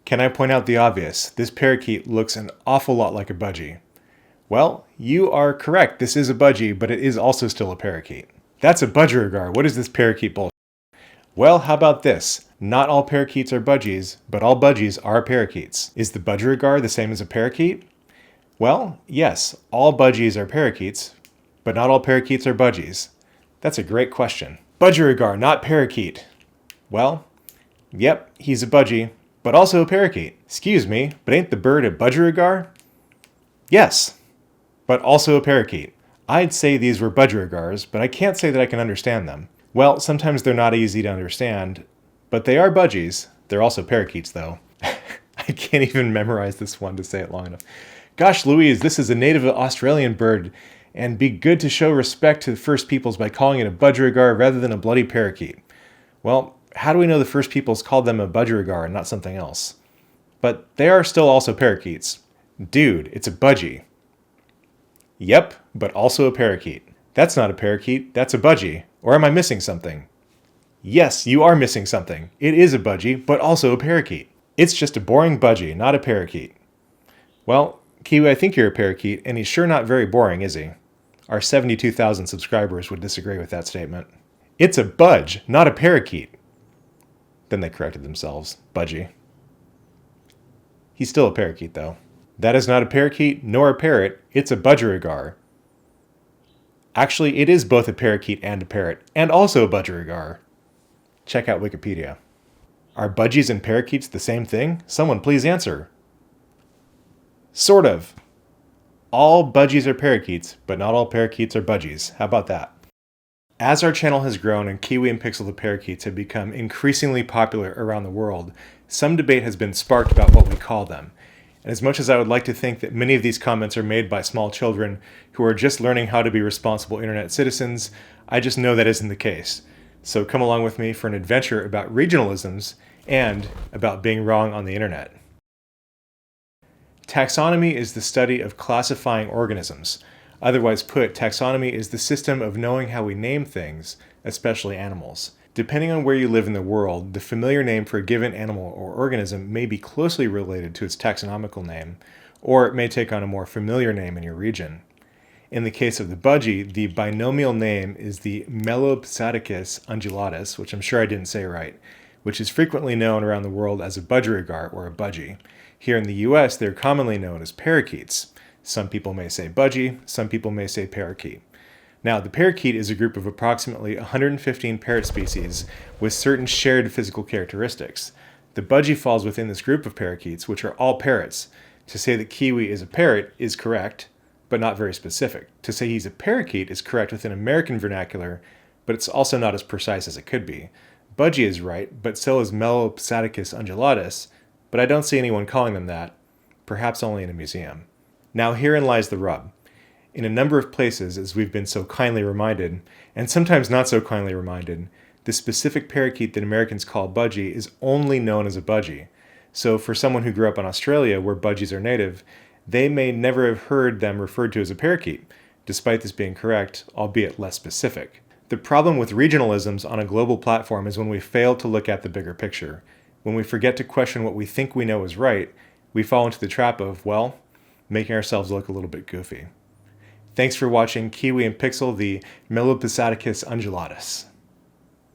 Can I point out the obvious? This parakeet looks an awful lot like a budgie. Well, you are correct. This is a budgie, but it is also still a parakeet. That's a budgerigar. What is this parakeet bullshit? Well, how about this? Not all parakeets are budgies, but all budgies are parakeets. Is the budgerigar the same as a parakeet? Well, yes, all budgies are parakeets, but not all parakeets are budgies. That's a great question. Budgerigar, not parakeet. Well, yep, he's a budgie, but also a parakeet. Excuse me, but ain't the bird a budgerigar? Yes, but also a parakeet. I'd say these were budgerigars, but I can't say that I can understand them. Well, sometimes they're not easy to understand, but they are budgies. They're also parakeets, though. I can't even memorize this one to say it long enough. Gosh, Louise, this is a native Australian bird, and be good to show respect to the First Peoples by calling it a budgerigar rather than a bloody parakeet. Well, how do we know the First Peoples called them a budgerigar and not something else? But they are still also parakeets. Dude, it's a budgie. Yep, but also a parakeet. That's not a parakeet, that's a budgie. Or am I missing something? Yes, you are missing something. It is a budgie, but also a parakeet. It's just a boring budgie, not a parakeet. Well, Kiwi, I think you're a parakeet, and he's sure not very boring, is he? Our 72,000 subscribers would disagree with that statement. It's a budge, not a parakeet. Then they corrected themselves. Budgie. He's still a parakeet, though. That is not a parakeet, nor a parrot. It's a budgerigar. Actually, it is both a parakeet and a parrot, and also a budgerigar. Check out Wikipedia. Are budgies and parakeets the same thing? Someone please answer. Sort of. All budgies are parakeets, but not all parakeets are budgies. How about that? As our channel has grown and Kiwi and Pixel the parakeets have become increasingly popular around the world, some debate has been sparked about what we call them. And as much as I would like to think that many of these comments are made by small children who are just learning how to be responsible internet citizens, I just know that isn't the case. So come along with me for an adventure about regionalisms and about being wrong on the internet. Taxonomy is the study of classifying organisms. Otherwise put, taxonomy is the system of knowing how we name things, especially animals. Depending on where you live in the world, the familiar name for a given animal or organism may be closely related to its taxonomical name, or it may take on a more familiar name in your region. In the case of the budgie, the binomial name is the Melopsaticus undulatus, which I'm sure I didn't say right, which is frequently known around the world as a budgerigar or a budgie. Here in the US, they're commonly known as parakeets. Some people may say budgie, some people may say parakeet. Now, the parakeet is a group of approximately 115 parrot species with certain shared physical characteristics. The budgie falls within this group of parakeets, which are all parrots. To say that Kiwi is a parrot is correct, but not very specific. To say he's a parakeet is correct within American vernacular, but it's also not as precise as it could be. Budgie is right, but so is Melopsaticus undulatus, but I don't see anyone calling them that, perhaps only in a museum. Now herein lies the rub. In a number of places, as we've been so kindly reminded, and sometimes not so kindly reminded, the specific parakeet that Americans call budgie is only known as a budgie. So for someone who grew up in Australia where budgies are native, they may never have heard them referred to as a parakeet, despite this being correct, albeit less specific. The problem with regionalisms on a global platform is when we fail to look at the bigger picture. When we forget to question what we think we know is right, we fall into the trap of, well, making ourselves look a little bit goofy. Thanks for watching Kiwi and Pixel, the Melopsaticus undulatus.